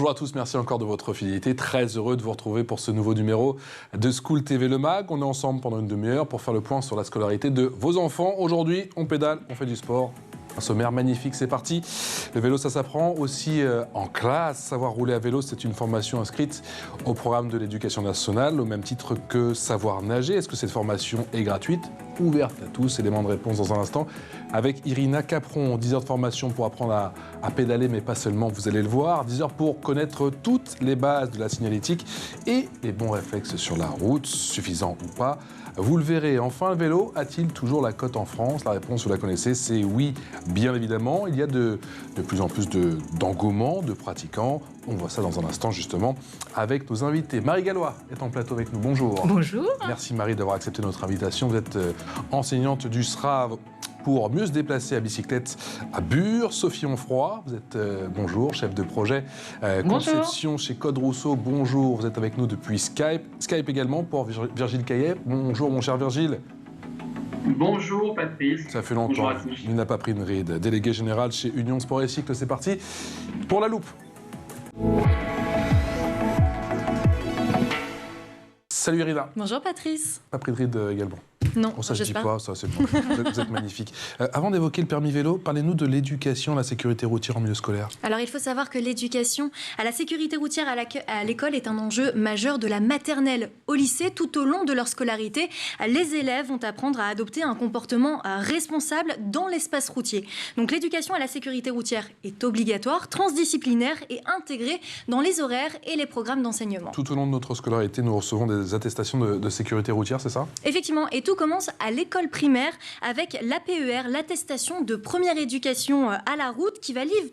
Bonjour à tous, merci encore de votre fidélité. Très heureux de vous retrouver pour ce nouveau numéro de School TV Le Mag. On est ensemble pendant une demi-heure pour faire le point sur la scolarité de vos enfants. Aujourd'hui, on pédale, on fait du sport. Un sommaire magnifique, c'est parti. Le vélo, ça s'apprend aussi en classe. Savoir rouler à vélo, c'est une formation inscrite au programme de l'éducation nationale, au même titre que savoir nager. Est-ce que cette formation est gratuite, ouverte à tous? Élément de réponse dans un instant avec Irina Capron. 10 heures de formation pour apprendre à pédaler, mais pas seulement, vous allez le voir. 10 heures pour connaître toutes les bases de la signalétique et les bons réflexes sur la route, suffisant ou pas. Vous le verrez. Enfin, le vélo a-t-il toujours la cote en France? La réponse, vous la connaissez, c'est oui, bien évidemment. Il y a de plus en plus d'engouement, de pratiquants. On voit ça dans un instant, justement, avec nos invités. Marie Gallois est en plateau avec nous. Bonjour. Bonjour. Merci, Marie, d'avoir accepté notre invitation. Vous êtes enseignante du SRAV pour mieux se déplacer à bicyclette à Bure. Sophie Onfroy, vous êtes, bonjour, chef de projet conception chez Code Rousseau. Bonjour, vous êtes avec nous depuis Skype. Skype également pour Virgile Caillet. Bonjour, mon cher Virgile. Bonjour Patrice. Ça fait longtemps, il n'a pas pris une ride. Délégué général chez Union Sport et Cycle, c'est parti pour la loupe. Salut Irina. Bonjour Patrice. Pas pris de ride également? Non, ça je dis pas, ça c'est bon. Vous êtes magnifique. Avant d'évoquer le permis vélo, parlez-nous de l'éducation à la sécurité routière en milieu scolaire. Alors il faut savoir que l'éducation à la sécurité routière à l'école est un enjeu majeur de la maternelle au lycée. Tout au long de leur scolarité, les élèves vont apprendre à adopter un comportement responsable dans l'espace routier. Donc l'éducation à la sécurité routière est obligatoire, transdisciplinaire et intégrée dans les horaires et les programmes d'enseignement. Tout au long de notre scolarité, nous recevons des attestations de sécurité routière, c'est ça? Effectivement, et tout commence à l'école primaire avec l'APER, l'attestation de première éducation à la route qui valide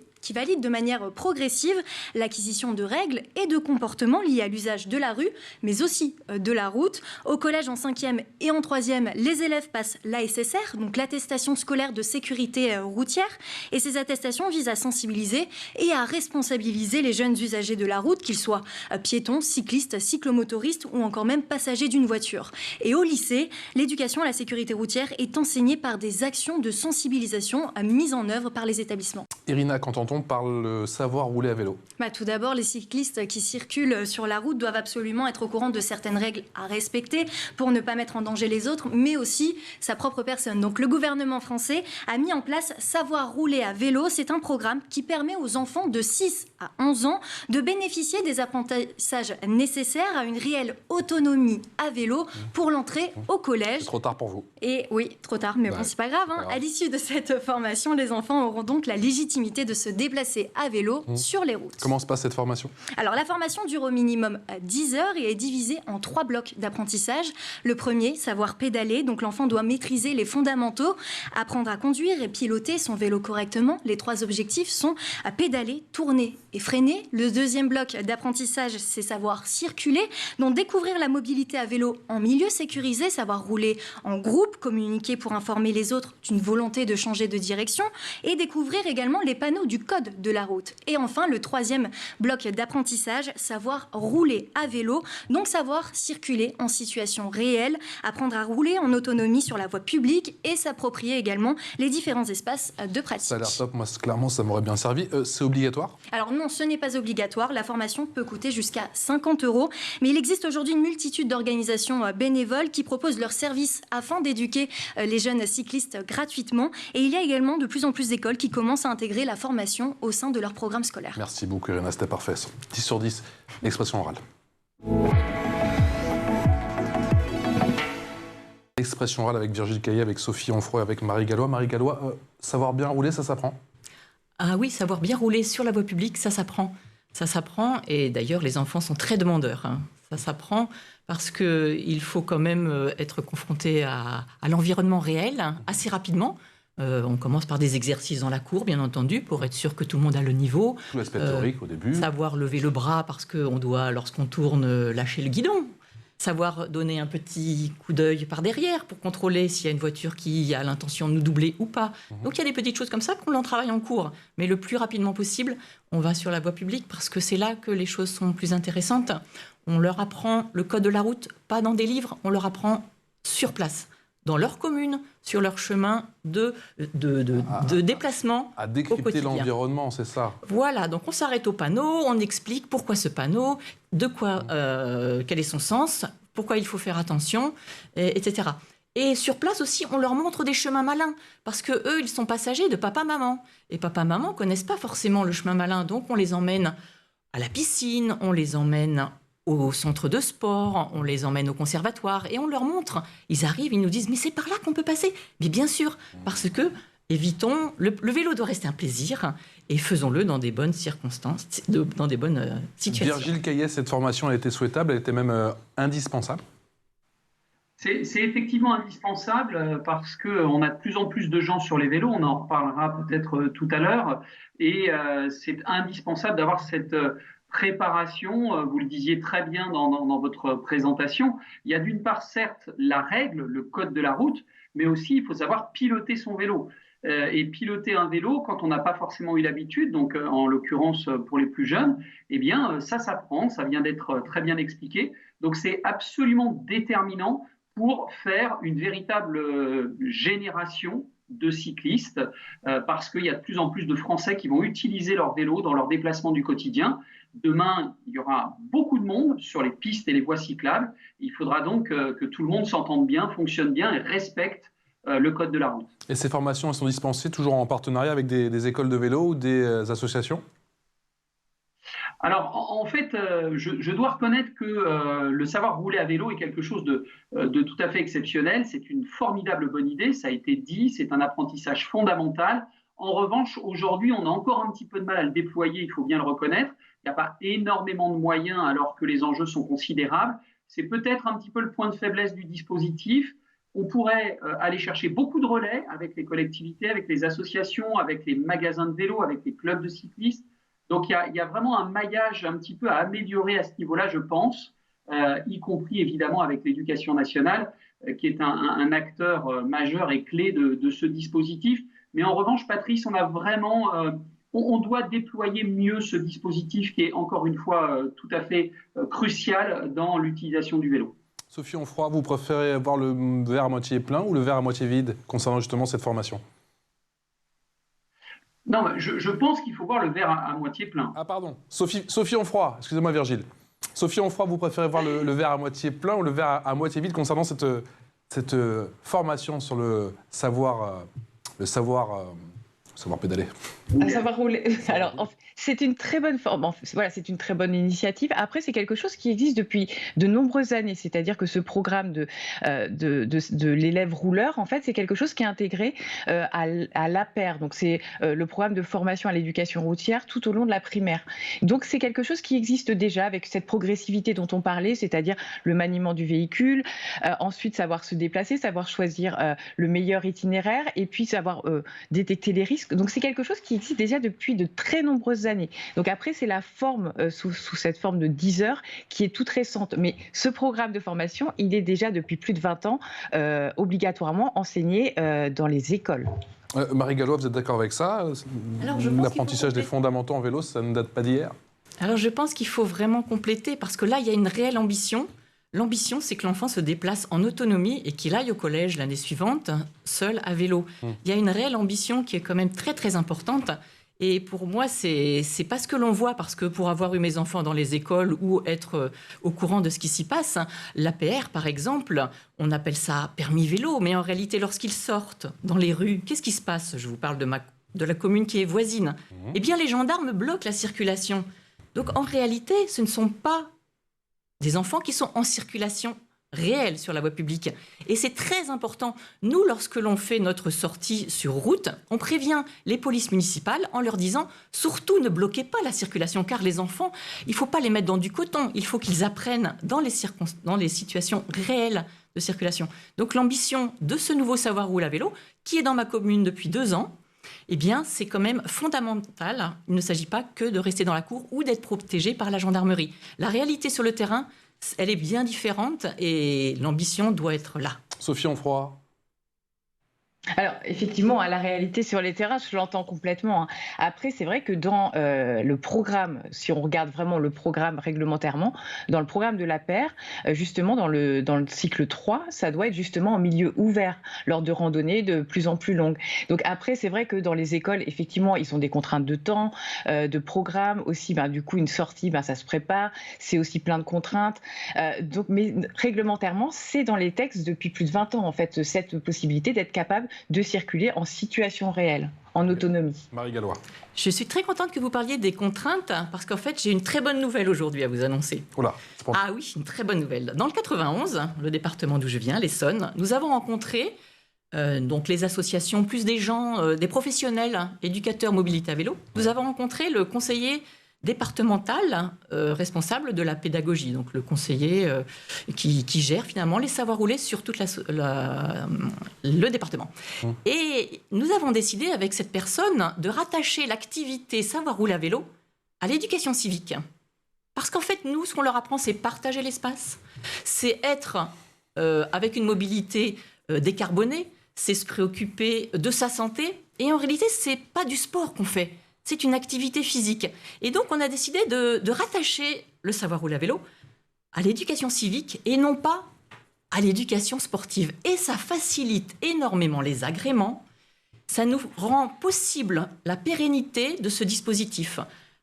de manière progressive l'acquisition de règles et de comportements liés à l'usage de la rue, mais aussi de la route. Au collège, en 5e et en 3e, les élèves passent l'ASSR, donc l'attestation scolaire de sécurité routière. Et ces attestations visent à sensibiliser et à responsabiliser les jeunes usagers de la route, qu'ils soient piétons, cyclistes, cyclomotoristes ou encore même passagers d'une voiture. Et au lycée, l'éducation à la sécurité routière est enseignée par des actions de sensibilisation mises en œuvre par les établissements. Irina, qu'entend-on par le savoir rouler à vélo? Tout d'abord, les cyclistes qui circulent sur la route doivent absolument être au courant de certaines règles à respecter pour ne pas mettre en danger les autres, mais aussi sa propre personne. Donc le gouvernement français a mis en place Savoir rouler à vélo. C'est un programme qui permet aux enfants de 6 à 11 ans de bénéficier des apprentissages nécessaires à une réelle autonomie à vélo pour l'entrée au collège. C'est trop tard pour vous. Et oui, trop tard, mais bon, c'est pas grave. À l'issue de cette formation, les enfants auront donc la légitimité de se déplacer à vélo sur les routes. Comment se passe cette formation? Alors, la formation dure au minimum 10 heures et est divisée en 3 blocs d'apprentissage. Le premier, savoir pédaler. Donc l'enfant doit maîtriser les fondamentaux, apprendre à conduire et piloter son vélo correctement. Les 3 objectifs sont à pédaler, tourner et freiner. Le deuxième bloc d'apprentissage, c'est savoir circuler. Donc découvrir la mobilité à vélo en milieu sécurisé, savoir rouler en groupe, communiquer pour informer les autres d'une volonté de changer de direction et découvrir également les panneaux du code de la route. Et enfin, le troisième bloc d'apprentissage, savoir rouler à vélo, donc savoir circuler en situation réelle, apprendre à rouler en autonomie sur la voie publique et s'approprier également les différents espaces de pratique. Ça a l'air top, moi clairement ça m'aurait bien servi. C'est obligatoire? Alors non, ce n'est pas obligatoire. La formation peut coûter jusqu'à 50 €, mais il existe aujourd'hui une multitude d'organisations bénévoles qui proposent leurs services afin d'éduquer les jeunes cyclistes gratuitement. Et il y a également de plus en plus d'écoles qui commencent à intégrer la formation au sein de leur programme scolaire. Merci beaucoup Irina, c'était parfait. 10 sur 10, expression orale. Expression orale avec Virgile Caillet, avec Sophie Onfroy, avec Marie Gallois. Marie Gallois, savoir bien rouler, ça s'apprend? Ah oui, savoir bien rouler sur la voie publique, ça s'apprend. Ça s'apprend et d'ailleurs les enfants sont très demandeurs. Ça s'apprend parce qu'il faut quand même être confronté à l'environnement réel assez rapidement. On commence par des exercices dans la cour, bien entendu, pour être sûr que tout le monde a le niveau. Tout l'aspect théorique au début. Savoir lever le bras parce qu'on doit, lorsqu'on tourne, lâcher le guidon. Savoir donner un petit coup d'œil par derrière pour contrôler s'il y a une voiture qui a l'intention de nous doubler ou pas. Donc il y a des petites choses comme ça qu'on en travaille en cours. Mais le plus rapidement possible, on va sur la voie publique parce que c'est là que les choses sont plus intéressantes. On leur apprend le code de la route, pas dans des livres, on leur apprend sur place. dans leur commune, sur leur chemin de déplacement À au décrypter quotidien. l'environnement, c'est ça. Voilà, donc on s'arrête au panneau, on explique pourquoi ce panneau, quel est son sens, pourquoi il faut faire attention, etc. Et sur place aussi, on leur montre des chemins malins, parce que eux, ils sont passagers de papa-maman. Et papa-maman connaissent pas forcément le chemin malin, donc on les emmène à la piscine, on les emmène au centre de sport, on les emmène au conservatoire, et on leur montre. Ils arrivent, ils nous disent « mais c'est par là qu'on peut passer ». Mais bien sûr, parce que, évitons, le vélo doit rester un plaisir, et faisons-le dans des bonnes circonstances, dans des bonnes situations. Virgile Caillet, cette formation, elle était souhaitable, elle était même indispensable. C'est effectivement indispensable parce qu'on a de plus en plus de gens sur les vélos, on en reparlera peut-être tout à l'heure, et c'est indispensable d'avoir cette préparation. Vous le disiez très bien dans votre présentation. Il y a d'une part, certes, la règle, le code de la route, mais aussi il faut savoir piloter son vélo. Et piloter un vélo, quand on n'a pas forcément eu l'habitude, donc en l'occurrence pour les plus jeunes, eh bien ça s'apprend, ça vient d'être très bien expliqué. Donc c'est absolument déterminant pour faire une véritable génération de cyclistes, parce qu'il y a de plus en plus de Français qui vont utiliser leur vélo dans leur déplacement du quotidien. Demain, il y aura beaucoup de monde sur les pistes et les voies cyclables. Il faudra donc que tout le monde s'entende bien, fonctionne bien et respecte le code de la route. Et ces formations, elles sont dispensées toujours en partenariat avec des écoles de vélo ou des associations ? Alors, en fait, je dois reconnaître que le savoir rouler à vélo est quelque chose de tout à fait exceptionnel. C'est une formidable bonne idée, ça a été dit, c'est un apprentissage fondamental. En revanche, aujourd'hui, on a encore un petit peu de mal à le déployer, il faut bien le reconnaître. Il n'y a pas énormément de moyens alors que les enjeux sont considérables. C'est peut-être un petit peu le point de faiblesse du dispositif. On pourrait aller chercher beaucoup de relais avec les collectivités, avec les associations, avec les magasins de vélo, avec les clubs de cyclistes. Donc, il y a vraiment un maillage un petit peu à améliorer à ce niveau-là, je pense, y compris évidemment avec l'éducation nationale, qui est un acteur majeur et clé de ce dispositif. Mais en revanche, Patrice, on a vraiment, on doit déployer mieux ce dispositif qui est encore une fois tout à fait crucial dans l'utilisation du vélo. Sophie Onfroy, vous préférez voir le verre à moitié plein ou le verre à moitié vide concernant justement cette formation ? Non, je pense qu'il faut voir le verre à moitié plein. Ah pardon, Sophie Onfroy, excusez-moi Virgile. Sophie Onfroy, vous préférez voir le verre à moitié plein ou le verre à moitié vide concernant cette formation sur le savoir pédaler. Savoir rouler. Alors, c'est une très bonne forme. Voilà, c'est une très bonne initiative. Après, c'est quelque chose qui existe depuis de nombreuses années. C'est-à-dire que ce programme de l'élève rouleur, en fait, c'est quelque chose qui est intégré à l'APER. Donc, c'est le programme de formation à l'éducation routière tout au long de la primaire. Donc, c'est quelque chose qui existe déjà avec cette progressivité dont on parlait, c'est-à-dire le maniement du véhicule, ensuite savoir se déplacer, savoir choisir le meilleur itinéraire et puis savoir détecter les risques. Donc, c'est quelque chose qui existe déjà depuis de très nombreuses années. Donc après, c'est la forme, sous cette forme de 10 heures, qui est toute récente. Mais ce programme de formation, il est déjà depuis plus de 20 ans obligatoirement enseigné dans les écoles. Marie Gallois, vous êtes d'accord avec ça ? L'apprentissage des fondamentaux en vélo, ça ne date pas d'hier ? Alors je pense qu'il faut vraiment compléter, parce que là, il y a une réelle ambition. L'ambition, c'est que l'enfant se déplace en autonomie et qu'il aille au collège l'année suivante, seul, à vélo. Il y a une réelle ambition qui est quand même très, très importante. Et pour moi, c'est pas ce que l'on voit, parce que pour avoir eu mes enfants dans les écoles ou être au courant de ce qui s'y passe, l'APR, par exemple, on appelle ça permis vélo, mais en réalité, lorsqu'ils sortent dans les rues, qu'est-ce qui se passe ? Je vous parle de la commune qui est voisine. Eh bien, les gendarmes bloquent la circulation. Donc, en réalité, ce ne sont pas des enfants qui sont en circulation réelle sur la voie publique. Et c'est très important. Nous, lorsque l'on fait notre sortie sur route, on prévient les polices municipales en leur disant « surtout ne bloquez pas la circulation, car les enfants, il ne faut pas les mettre dans du coton, il faut qu'ils apprennent dans les situations réelles de circulation ». Donc l'ambition de ce nouveau savoir rouler à vélo, qui est dans ma commune depuis 2 ans, eh bien, c'est quand même fondamental. Il ne s'agit pas que de rester dans la cour ou d'être protégé par la gendarmerie. La réalité sur le terrain, elle est bien différente et l'ambition doit être là. Sophie Onfroy. Alors, effectivement, à la réalité sur les terrains, je l'entends complètement, hein. Après, c'est vrai que dans le programme, si on regarde vraiment le programme réglementairement, dans le programme de la paire, justement, dans le cycle 3, ça doit être justement en milieu ouvert, lors de randonnées de plus en plus longues. Donc après, c'est vrai que dans les écoles, effectivement, ils ont des contraintes de temps, de programme aussi. Ben, du coup, une sortie, ben, ça se prépare. C'est aussi plein de contraintes. Donc, mais réglementairement, c'est dans les textes depuis plus de 20 ans, en fait, cette possibilité d'être capable de circuler en situation réelle, en autonomie. Marie Gallois. Je suis très contente que vous parliez des contraintes, parce qu'en fait, j'ai une très bonne nouvelle aujourd'hui à vous annoncer. Oula, Ah oui, une très bonne nouvelle. Dans le 91, le département d'où je viens, l'Essonne, nous avons rencontré donc les associations, plus des gens, des professionnels, éducateurs mobilité à vélo. Nous avons rencontré le conseiller départemental responsable de la pédagogie, donc le conseiller qui gère finalement les savoirs roulés sur tout le département. Et nous avons décidé avec cette personne de rattacher l'activité savoir rouler à vélo à l'éducation civique. Parce qu'en fait, nous, ce qu'on leur apprend, c'est partager l'espace, c'est être avec une mobilité décarbonée, c'est se préoccuper de sa santé. Et en réalité, c'est pas du sport qu'on fait. C'est une activité physique. Et donc, on a décidé de rattacher le savoir rouler à vélo à l'éducation civique et non pas à l'éducation sportive. Et ça facilite énormément les agréments. Ça nous rend possible la pérennité de ce dispositif.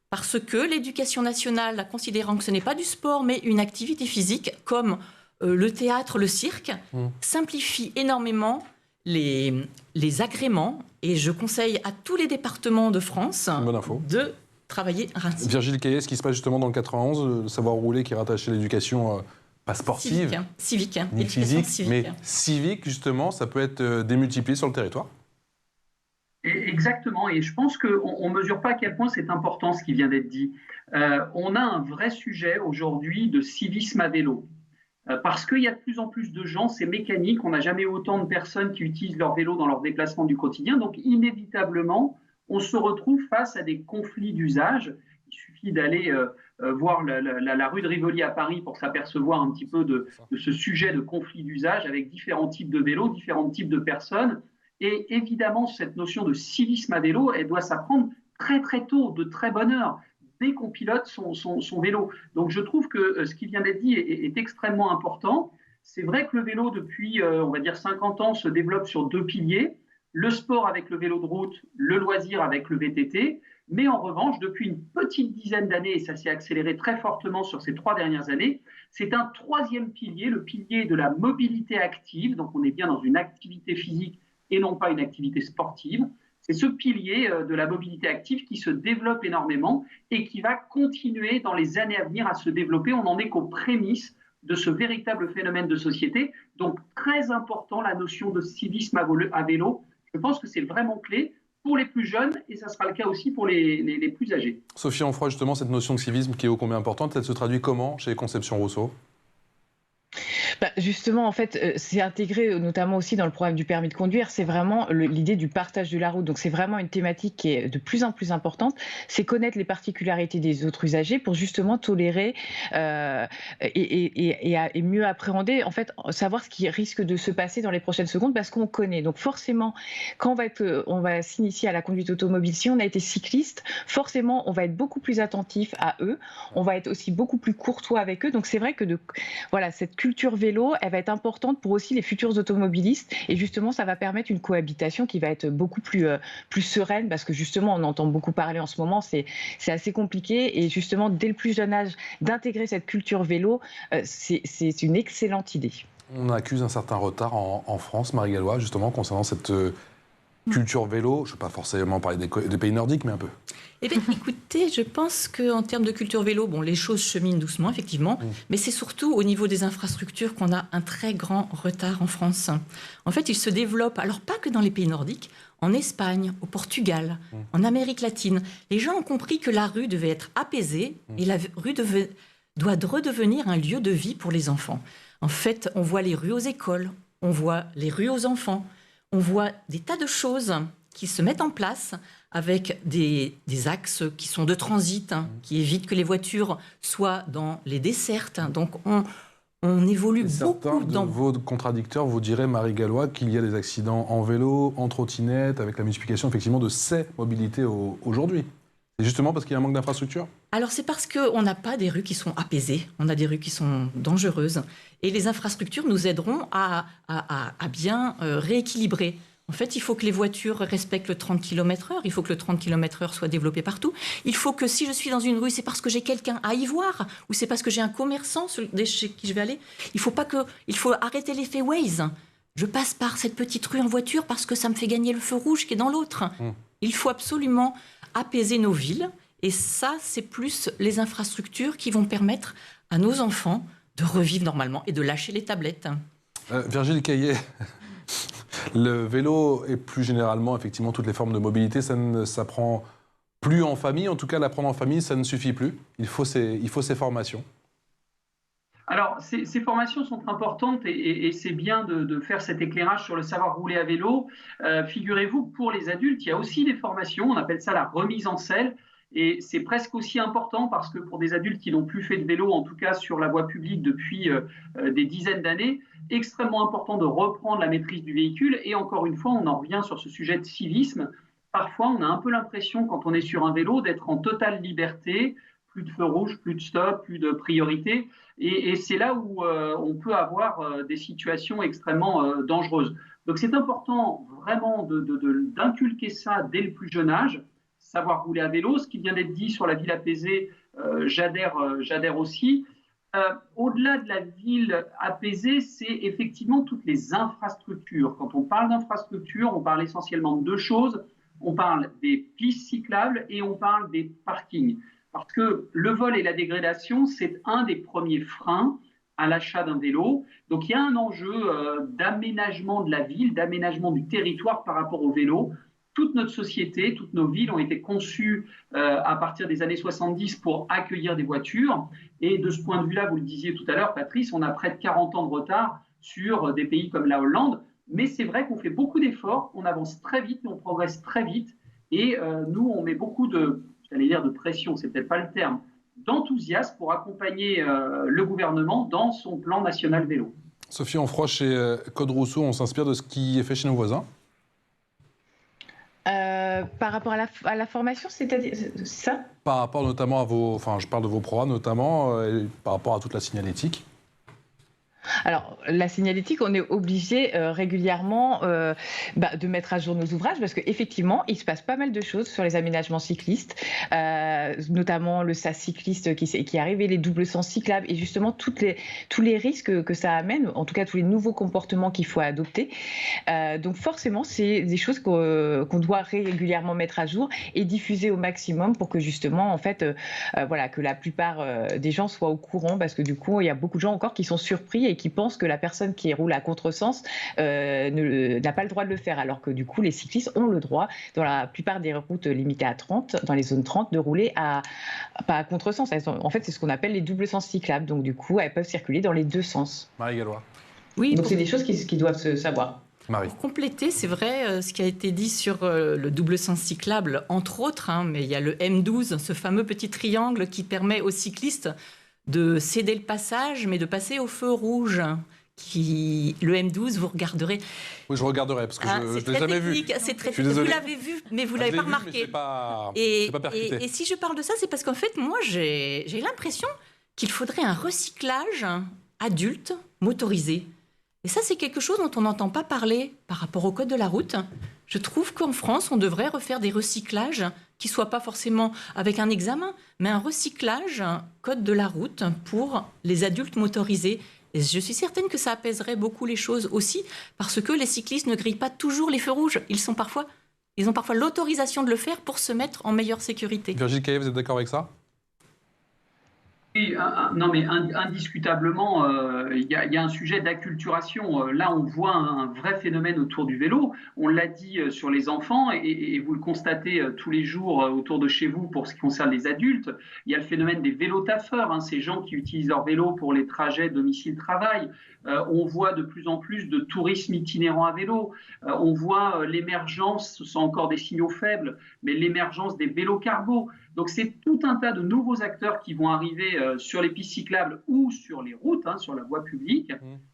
Parce que l'éducation nationale, considérant que ce n'est pas du sport, mais une activité physique, comme le théâtre, le cirque, simplifie énormément les agréments. Et je conseille à tous les départements de France de travailler ainsi. Virgile Caillet, ce qui se passe justement dans le 91, le savoir rouler qui est rattaché à l'éducation pas sportive, civique, ni physique, mais civique, justement, ça peut être démultiplié sur le territoire. Exactement, et je pense qu'on ne mesure pas à quel point c'est important ce qui vient d'être dit. On a un vrai sujet aujourd'hui de civisme à vélo. Parce qu'il y a de plus en plus de gens, c'est mécanique, on n'a jamais eu autant de personnes qui utilisent leur vélo dans leur déplacement du quotidien, donc inévitablement, on se retrouve face à des conflits d'usage. Il suffit d'aller voir la rue de Rivoli à Paris pour s'apercevoir un petit peu de ce sujet de conflit d'usage avec différents types de vélos, différents types de personnes. Et évidemment, cette notion de civisme à vélo, elle doit s'apprendre très très tôt, de très bonne heure, dès qu'on pilote son vélo. Donc je trouve que ce qui vient d'être dit est extrêmement important. C'est vrai que le vélo, depuis, on va dire 50 ans, se développe sur deux piliers. Le sport avec le vélo de route, le loisir avec le VTT. Mais en revanche, depuis une petite dizaine d'années, et ça s'est accéléré très fortement sur ces 3 dernières années, c'est un troisième pilier, le pilier de la mobilité active. Donc on est bien dans une activité physique et non pas une activité sportive. C'est ce pilier de la mobilité active qui se développe énormément et qui va continuer dans les années à venir à se développer. On n'en est qu'aux prémices de ce véritable phénomène de société. Donc, très important, la notion de civisme à vélo. Je pense que c'est vraiment clé pour les plus jeunes et ça sera le cas aussi pour les plus âgés. Sophie Onfroy, justement, cette notion de civisme qui est ô combien importante, elle se traduit comment chez Conception Rousseau ? Justement, en fait, c'est intégré notamment aussi dans le programme du permis de conduire. C'est vraiment l'idée du partage de la route. Donc, c'est vraiment une thématique qui est de plus en plus importante. C'est connaître les particularités des autres usagers pour justement tolérer et mieux appréhender, en fait, savoir ce qui risque de se passer dans les prochaines secondes parce qu'on connaît. Donc, forcément, quand on va s'initier à la conduite automobile, si on a été cycliste, forcément, on va être beaucoup plus attentif à eux. On va être aussi beaucoup plus courtois avec eux. Donc, c'est vrai que voilà, cette culture vélo, elle va être importante pour aussi les futurs automobilistes et justement ça va permettre une cohabitation qui va être beaucoup plus sereine parce que justement on entend beaucoup parler en ce moment, c'est assez compliqué et justement dès le plus jeune âge d'intégrer cette culture vélo, c'est une excellente idée. On accuse un certain retard en France, Marie Gallois, justement concernant cette culture vélo. Je ne veux pas forcément parler des pays nordiques, mais un peu. Eh bien, écoutez, je pense qu'en termes de culture vélo, bon, les choses cheminent doucement, effectivement, mais c'est surtout au niveau des infrastructures qu'on a un très grand retard en France. En fait, il se développe, alors pas que dans les pays nordiques, en Espagne, au Portugal, en Amérique latine. Les gens ont compris que la rue devait être apaisée et la rue doit redevenir un lieu de vie pour les enfants. En fait, on voit les rues aux écoles, on voit les rues aux enfants, on voit des tas de choses qui se mettent en place avec des axes qui sont de transit, qui évitent que les voitures soient dans les dessertes. Donc On évolue Certains beaucoup de dans... vos contradicteurs vous diraient, Marie Gallois, qu'il y a des accidents en vélo, en trottinette, avec la multiplication effectivement de ces mobilités aujourd'hui. C'est justement parce qu'il y a un manque d'infrastructures? Alors c'est parce qu'on n'a pas des rues qui sont apaisées, on a des rues qui sont dangereuses. Et les infrastructures nous aideront à bien rééquilibrer. En fait, il faut que les voitures respectent le 30 km/h, il faut que le 30 km/h soit développé partout. Il faut que si je suis dans une rue, c'est parce que j'ai quelqu'un à y voir, ou c'est parce que j'ai un commerçant chez qui je vais aller. Il faut arrêter l'effet Waze. Je passe par cette petite rue en voiture parce que ça me fait gagner le feu rouge qui est dans l'autre. Il faut absolument apaiser nos villes. Et ça, c'est plus les infrastructures qui vont permettre à nos enfants de revivre normalement et de lâcher les tablettes. Virgile Caillet, le vélo et plus généralement, effectivement, toutes les formes de mobilité, ça ne s'apprend plus en famille. En tout cas, l'apprendre en famille, ça ne suffit plus. Il faut ces formations. Alors, ces formations sont importantes et c'est bien de faire cet éclairage sur le savoir rouler à vélo. Figurez-vous que pour les adultes, il y a aussi des formations, on appelle ça la remise en selle. Et c'est presque aussi important parce que pour des adultes qui n'ont plus fait de vélo, en tout cas sur la voie publique depuis des dizaines d'années, extrêmement important de reprendre la maîtrise du véhicule. Et encore une fois, on en revient sur ce sujet de civisme. Parfois, on a un peu l'impression, quand on est sur un vélo, d'être en totale liberté, plus de feu rouge, plus de stop, plus de priorité. Et c'est là où on peut avoir des situations extrêmement dangereuses. Donc c'est important vraiment d'inculquer ça dès le plus jeune âge, savoir rouler à vélo. Ce qui vient d'être dit sur la ville apaisée, j'adhère aussi. Au-delà de la ville apaisée, c'est effectivement toutes les infrastructures. Quand on parle d'infrastructures, on parle essentiellement de deux choses. On parle des pistes cyclables et on parle des parkings. Parce que le vol et la dégradation, c'est un des premiers freins à l'achat d'un vélo. Donc il y a un enjeu d'aménagement de la ville, d'aménagement du territoire par rapport au vélo. Toute notre société, toutes nos villes ont été conçues à partir des années 70 pour accueillir des voitures. Et de ce point de vue-là, vous le disiez tout à l'heure, Patrice, on a près de 40 ans de retard sur des pays comme la Hollande. Mais c'est vrai qu'on fait beaucoup d'efforts, on avance très vite, on progresse très vite. Et nous, on met beaucoup de pression, c'est peut-être pas le terme, d'enthousiasme pour accompagner le gouvernement dans son plan national vélo. Sophie Onfroy, chez Code Rousseau, on s'inspire de ce qui est fait chez nos voisins? Par rapport à la formation, c'est-à-dire ça? Par rapport notamment à je parle de vos programmes notamment, par rapport à toute la signalétique. Alors, la signalétique, on est obligé régulièrement de mettre à jour nos ouvrages parce qu'effectivement, il se passe pas mal de choses sur les aménagements cyclistes, notamment le sas cycliste qui arrive et les doubles sens cyclables et justement tous les risques que ça amène, en tout cas tous les nouveaux comportements qu'il faut adopter. Donc forcément, c'est des choses qu'on doit régulièrement mettre à jour et diffuser au maximum pour que justement, en fait, que la plupart des gens soient au courant parce que du coup, il y a beaucoup de gens encore qui sont surpris et qui pensent que la personne qui roule à contresens n'a pas le droit de le faire, alors que du coup les cyclistes ont le droit, dans la plupart des routes limitées à 30, dans les zones 30, de rouler pas à contresens. En fait, c'est ce qu'on appelle les doubles sens cyclables, donc du coup elles peuvent circuler dans les deux sens. Marie Gallois. Oui, donc c'est des choses qui doivent se savoir. Marie. Pour compléter, c'est vrai ce qui a été dit sur le double sens cyclable, entre autres, mais il y a le M12, ce fameux petit triangle qui permet aux cyclistes de céder le passage, mais de passer au feu rouge. Le M12, vous regarderez. Oui, je regarderai, parce que je ne l'ai jamais vu. C'est très technique. Vous l'avez vu, mais vous ne l'avez pas remarqué. Et si je parle de ça, c'est parce qu'en fait, moi, j'ai l'impression qu'il faudrait un recyclage adulte motorisé. Et ça, c'est quelque chose dont on n'entend pas parler par rapport au code de la route. Je trouve qu'en France, on devrait refaire des recyclages qui ne soient pas forcément avec un examen, mais un recyclage code de la route pour les adultes motorisés. Et je suis certaine que ça apaiserait beaucoup les choses aussi, parce que les cyclistes ne grillent pas toujours les feux rouges. Ils ont parfois l'autorisation de le faire pour se mettre en meilleure sécurité. Virgile Caillet, vous êtes d'accord avec ça? Oui, non, mais indiscutablement, il y a un sujet d'acculturation. Là, on voit un vrai phénomène autour du vélo. On l'a dit sur les enfants et vous le constatez tous les jours autour de chez vous pour ce qui concerne les adultes. Il y a le phénomène des vélotaffeurs, ces gens qui utilisent leur vélo pour les trajets domicile-travail. On voit de plus en plus de tourisme itinérant à vélo. On voit l'émergence, ce sont encore des signaux faibles, mais l'émergence des vélos cargo. Donc c'est tout un tas de nouveaux acteurs qui vont arriver sur les pistes cyclables ou sur les routes, sur la voie publique.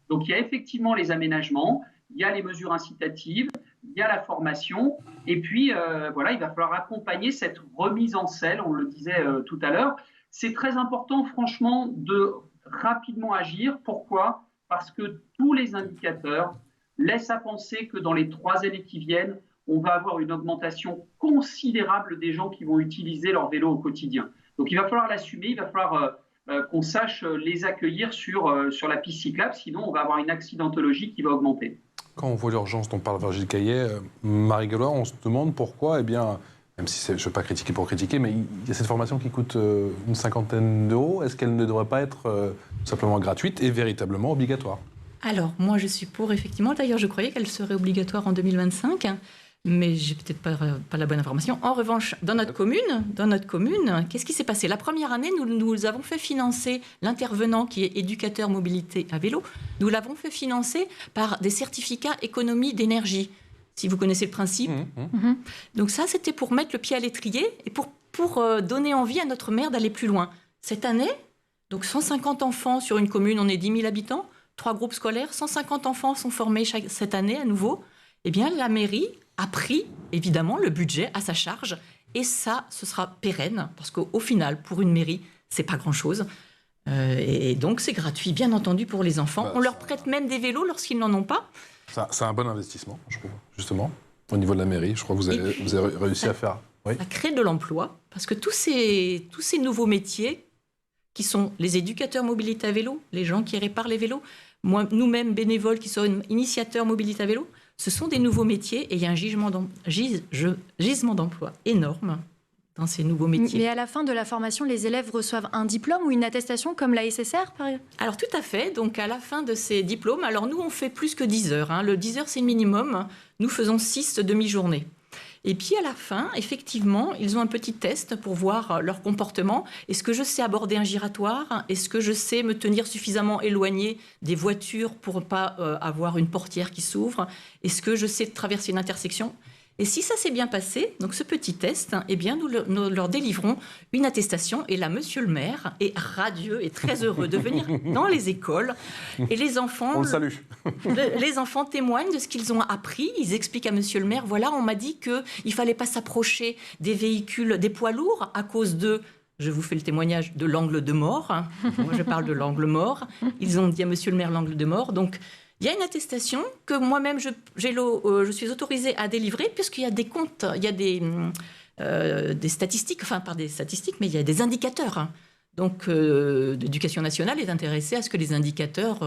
Donc il y a effectivement les aménagements, il y a les mesures incitatives, il y a la formation, et puis voilà, il va falloir accompagner cette remise en selle, on le disait tout à l'heure. C'est très important, franchement, de rapidement agir. Pourquoi ? Parce que tous les indicateurs laissent à penser que dans les 3 années qui viennent, on va avoir une augmentation considérable des gens qui vont utiliser leur vélo au quotidien. Donc il va falloir l'assumer, il va falloir qu'on sache les accueillir sur la piste cyclable, sinon on va avoir une accidentologie qui va augmenter. Quand on voit l'urgence dont parle Virgile Caillet, Marie Gallois, on se demande pourquoi, eh bien, même si je ne veux pas critiquer pour critiquer, mais il y a cette formation qui coûte une 50aine d'euros. Est-ce qu'elle ne devrait pas être simplement gratuite et véritablement obligatoire ? Alors, moi, je suis pour, effectivement. D'ailleurs, je croyais qu'elle serait obligatoire en 2025, mais j'ai peut-être pas la bonne information. En revanche, dans notre commune, qu'est-ce qui s'est passé ? La première année, nous avons fait financer l'intervenant qui est éducateur mobilité à vélo. Nous l'avons fait financer par des certificats économie d'énergie. Si vous connaissez le principe. Donc ça, c'était pour mettre le pied à l'étrier et pour donner envie à notre maire d'aller plus loin. Cette année, donc 150 enfants sur une commune, on est 10 000 habitants, 3 groupes scolaires, 150 enfants sont formés cette année à nouveau. Eh bien, la mairie a pris, évidemment, le budget à sa charge. Et ça, ce sera pérenne, parce qu'au final, pour une mairie, c'est pas grand-chose. Et donc, c'est gratuit, bien entendu, pour les enfants. On leur prête même des vélos lorsqu'ils n'en ont pas. C'est un bon investissement, je trouve, justement, au niveau de la mairie. Je crois que vous avez réussi à faire... Oui. Ça crée de l'emploi, parce que tous ces nouveaux métiers, qui sont les éducateurs mobilité à vélo, les gens qui réparent les vélos, nous-mêmes bénévoles qui sommes initiateurs mobilité à vélo, ce sont des nouveaux métiers et il y a un gisement d'emploi énorme dans ces nouveaux métiers. Mais à la fin de la formation, les élèves reçoivent un diplôme ou une attestation comme la SSR, par exemple ? Alors tout à fait, donc à la fin de ces diplômes, alors nous on fait plus que 10 heures, le 10 heures c'est le minimum, nous faisons 6 demi-journées. Et puis à la fin, effectivement, ils ont un petit test pour voir leur comportement. Est-ce que je sais aborder un giratoire ? Est-ce que je sais me tenir suffisamment éloigné des voitures pour ne pas avoir une portière qui s'ouvre ? Est-ce que je sais traverser une intersection ? Et si ça s'est bien passé, donc ce petit test, eh bien nous leur délivrons une attestation. Et là, monsieur le maire est radieux et très heureux de venir dans les écoles. Et les enfants... On le salue. Les enfants témoignent de ce qu'ils ont appris. Ils expliquent à monsieur le maire, voilà, on m'a dit qu'il ne fallait pas s'approcher des véhicules, des poids lourds à cause de... Je vous fais le témoignage de l'angle de mort. Moi, je parle de l'angle mort. Ils ont dit à monsieur le maire l'angle de mort. Donc, il y a une attestation que moi-même, je suis autorisée à délivrer puisqu'il y a des comptes, il y a des statistiques, enfin, pas des statistiques, mais il y a des indicateurs. Donc, l'éducation nationale est intéressée à ce que les indicateurs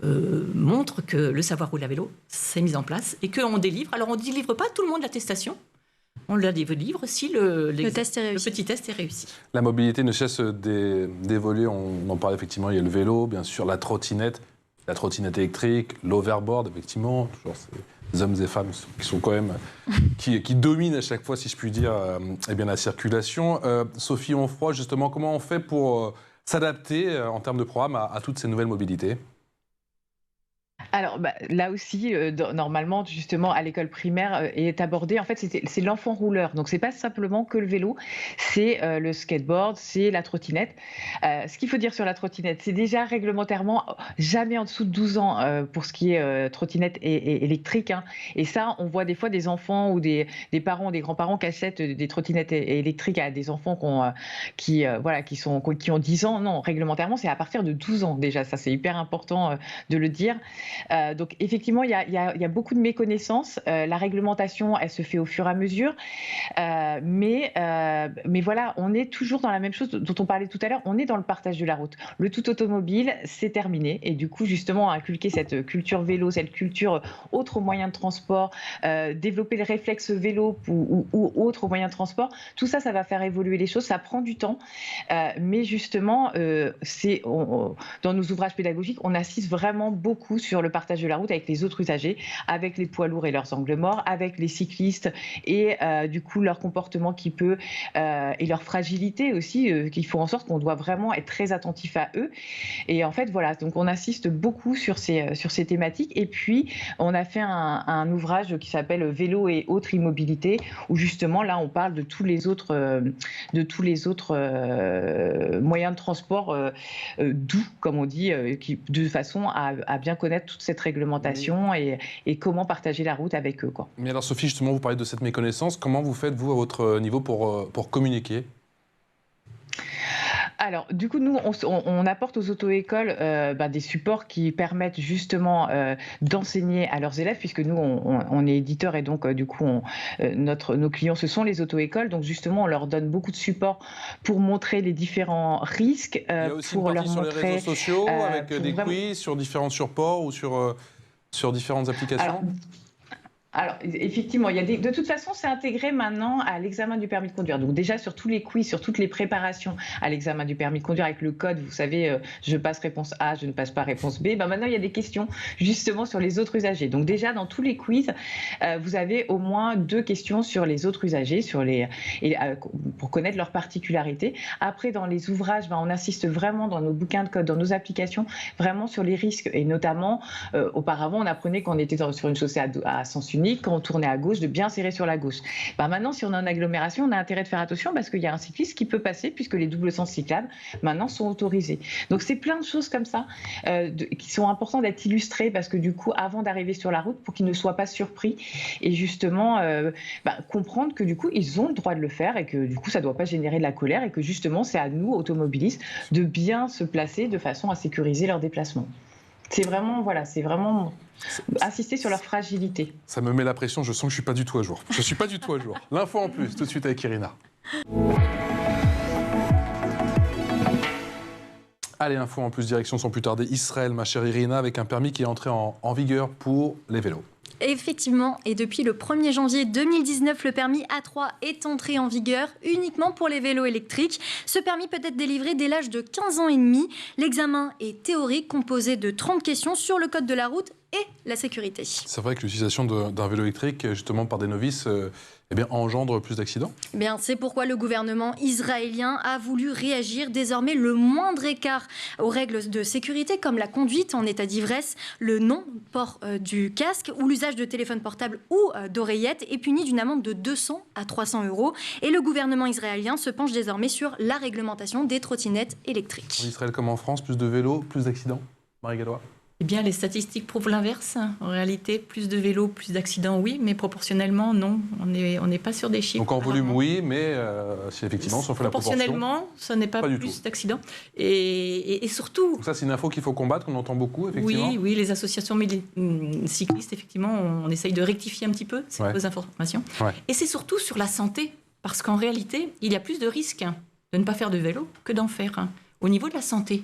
montrent que le savoir rouler à vélo, c'est mis en place et qu'on délivre. Alors, on ne délivre pas à tout le monde l'attestation. On la délivre si le petit test est réussi. La mobilité ne cesse d'évoluer. On en parle effectivement. Il y a le vélo, bien sûr, la trottinette électrique, l'overboard, effectivement. Toujours ces hommes et femmes qui sont quand même qui dominent à chaque fois, si je puis dire, eh bien, la circulation. Sophie Onfroy, justement, comment on fait pour s'adapter en termes de programme à toutes ces nouvelles mobilités ? Alors là aussi, normalement, justement, à l'école primaire est abordé, en fait, c'est l'enfant rouleur. Donc, c'est pas simplement que le vélo, c'est le skateboard, c'est la trottinette. Ce qu'il faut dire sur la trottinette, c'est déjà réglementairement jamais en dessous de 12 ans pour ce qui est trottinette et électrique. Et ça, on voit des fois des enfants ou des parents, des grands-parents qui achètent des trottinettes électriques à des enfants qui ont 10 ans. Non, réglementairement, c'est à partir de 12 ans déjà. Ça, c'est hyper important de le dire. Donc effectivement, il y a beaucoup de méconnaissances. La réglementation, elle se fait au fur et à mesure. Mais voilà, on est toujours dans la même chose dont on parlait tout à l'heure. On est dans le partage de la route. Le tout automobile, c'est terminé. Et du coup, justement, inculquer cette culture vélo, cette culture autre moyen de transport, développer le réflexe vélo ou autre moyen de transport, tout ça, ça va faire évoluer les choses. Ça prend du temps. Mais justement, dans nos ouvrages pédagogiques, on insiste vraiment beaucoup sur le partage de la route avec les autres usagers, avec les poids lourds et leurs angles morts, avec les cyclistes et du coup leur comportement qui peut et leur fragilité aussi, qui font en sorte qu'on doit vraiment être très attentif à eux. Et en fait, voilà, donc on insiste beaucoup sur ces thématiques. Et puis, on a fait un ouvrage qui s'appelle Vélo et autres immobilités, où justement, là, on parle de tous les autres moyens de transport doux, comme on dit, de façon à bien connaître toute cette réglementation et comment partager la route avec eux, quoi. Mais alors, Sophie, justement, vous parlez de cette méconnaissance. Comment vous faites, vous, à votre niveau, pour communiquer ? Alors, du coup, nous, on apporte aux auto-écoles des supports qui permettent justement d'enseigner à leurs élèves, puisque nous, on est éditeur et donc, du coup, nos clients, ce sont les auto-écoles. Donc, justement, on leur donne beaucoup de supports pour montrer les différents risques. Il y a aussi pour une leur partie sur montrer, les réseaux sociaux, avec des vraiment... quiz sur différents supports ou sur différentes applications. Alors, effectivement, de toute façon, c'est intégré maintenant à l'examen du permis de conduire. Donc déjà, sur tous les quiz, sur toutes les préparations à l'examen du permis de conduire, avec le code, vous savez, je passe réponse A, je ne passe pas réponse B, maintenant, il y a des questions justement sur les autres usagers. Donc déjà, dans tous les quiz, vous avez au moins 2 questions sur les autres usagers, pour connaître leurs particularités. Après, dans les ouvrages, on insiste vraiment dans nos bouquins de code, dans nos applications, vraiment sur les risques. Et notamment, auparavant, on apprenait qu'on était sur une chaussée à sens unique, quand on tournait à gauche, de bien serrer sur la gauche. Maintenant, si on est en agglomération, on a intérêt de faire attention parce qu'il y a un cycliste qui peut passer puisque les doubles sens cyclables, maintenant, sont autorisés. Donc, c'est plein de choses comme ça qui sont importantes d'être illustrées parce que du coup, avant d'arriver sur la route, pour qu'ils ne soient pas surpris et justement comprendre que du coup, ils ont le droit de le faire et que du coup, ça ne doit pas générer de la colère et que justement, c'est à nous, automobilistes, de bien se placer de façon à sécuriser leur déplacement. C'est vraiment insister sur leur fragilité. Ça me met la pression, je sens que je ne suis pas du tout à jour. Je ne suis pas du tout à jour. L'info en plus, tout de suite avec Irina. Allez, info en plus, direction sans plus tarder Israël, ma chère Irina, avec un permis qui est entré en vigueur pour les vélos. Effectivement, et depuis le 1er janvier 2019, le permis A3 est entré en vigueur uniquement pour les vélos électriques. Ce permis peut être délivré dès l'âge de 15 ans et demi. L'examen est théorique, composé de 30 questions sur le code de la route et la sécurité. C'est vrai que l'utilisation d'un vélo électrique, justement par des novices, engendre plus d'accidents. C'est pourquoi le gouvernement israélien a voulu réagir. Désormais, le moindre écart aux règles de sécurité, comme la conduite en état d'ivresse, le non-port du casque ou l'usage de téléphone portable ou d'oreillettes, est puni d'une amende de 200 à 300 €. Et le gouvernement israélien se penche désormais sur la réglementation des trottinettes électriques. En Israël comme en France, plus de vélos, plus d'accidents. Marie Gallois. Eh bien, les statistiques prouvent l'inverse. En réalité, plus de vélos, plus d'accidents, oui, mais proportionnellement, non. On n'est pas sur des chiffres. Donc en volume, oui, mais si effectivement, si on fait la proportion... Proportionnellement, ce n'est pas plus d'accidents. Et surtout... Donc ça, c'est une info qu'il faut combattre, qu'on entend beaucoup, effectivement. Oui, les associations cyclistes, effectivement, on essaye de rectifier un petit peu ces fausses informations. Ouais. Et c'est surtout sur la santé, parce qu'en réalité, il y a plus de risques de ne pas faire de vélo que d'en faire. Au niveau de la santé,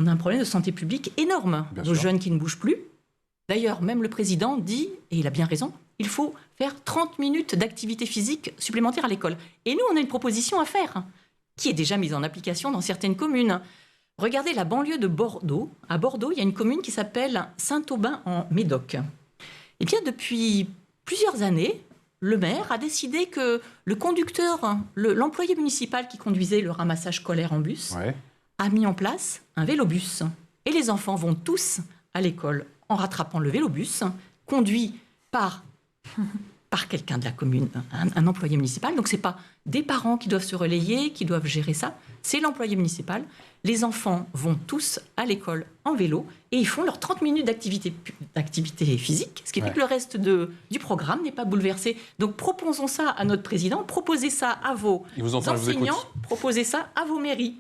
on a un problème de santé publique énorme. Nos jeunes qui ne bougent plus. D'ailleurs, même le président dit, et il a bien raison, il faut faire 30 minutes d'activité physique supplémentaire à l'école. Et nous, on a une proposition à faire, qui est déjà mise en application dans certaines communes. Regardez la banlieue de Bordeaux. À Bordeaux, il y a une commune qui s'appelle Saint-Aubin en Médoc. Eh bien, depuis plusieurs années, le maire a décidé que le conducteur, l'employé municipal qui conduisait le ramassage scolaire en bus, a mis en place un vélobus. Et les enfants vont tous à l'école en rattrapant le vélobus, conduit par quelqu'un de la commune, un employé municipal. Donc, ce n'est pas des parents qui doivent se relayer, qui doivent gérer ça. C'est l'employé municipal. Les enfants vont tous à l'école en vélo et ils font leurs 30 minutes d'activité physique, ce qui fait que le reste du programme n'est pas bouleversé. Donc, proposons ça à notre président, proposez ça à vos enseignants, proposez ça à vos mairies.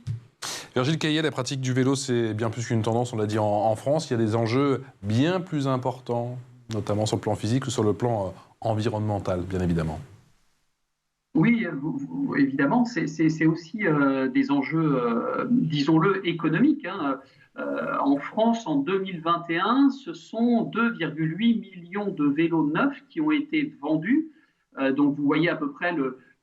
Virgile Caillet, la pratique du vélo, c'est bien plus qu'une tendance, on l'a dit en France. Il y a des enjeux bien plus importants, notamment sur le plan physique ou sur le plan environnemental, bien évidemment. Oui, évidemment, c'est aussi des enjeux, disons-le, économiques. En France, en 2021, ce sont 2,8 millions de vélos neufs qui ont été vendus. Donc, vous voyez à peu près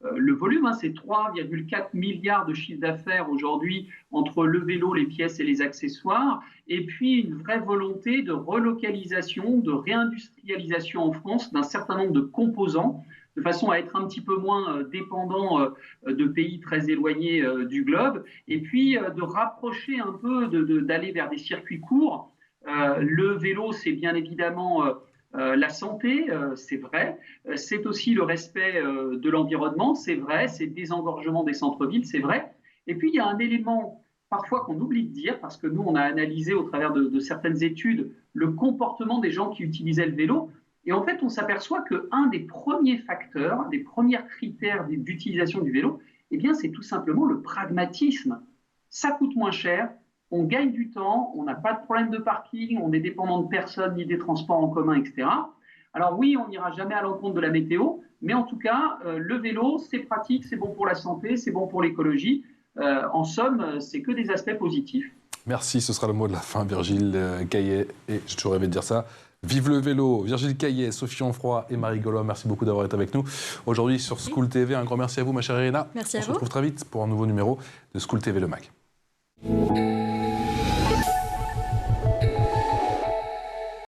le volume, hein, c'est 3,4 milliards de chiffre d'affaires aujourd'hui entre le vélo, les pièces et les accessoires, et puis une vraie volonté de relocalisation, de réindustrialisation en France d'un certain nombre de composants, de façon à être un petit peu moins dépendant de pays très éloignés du globe, et puis de rapprocher un peu, d'aller vers des circuits courts. Le vélo, c'est bien évidemment la santé, c'est vrai. C'est aussi le respect de l'environnement, c'est vrai. C'est le désengorgement des centres-villes, c'est vrai. Et puis, il y a un élément parfois qu'on oublie de dire, parce que nous, on a analysé au travers de certaines études le comportement des gens qui utilisaient le vélo. Et en fait, on s'aperçoit qu'un des premiers facteurs, des premiers critères d'utilisation du vélo, eh bien, c'est tout simplement le pragmatisme. Ça coûte moins cher, on gagne du temps, on n'a pas de problème de parking, on est dépendant de personne ni des transports en commun, etc. Alors oui, on n'ira jamais à l'encontre de la météo, mais en tout cas, le vélo, c'est pratique, c'est bon pour la santé, c'est bon pour l'écologie. En somme, c'est que des aspects positifs. Merci, ce sera le mot de la fin, Virgile Caillet. Et j'ai toujours rêvé de dire ça. Vive le vélo, Virgile Caillet, Sophie Onfroy et Marie Gaulois, merci beaucoup d'avoir été avec nous aujourd'hui sur School TV. Un grand merci à vous, ma chère Irina. Merci à vous. On se retrouve très vite pour un nouveau numéro de School TV Le Mag.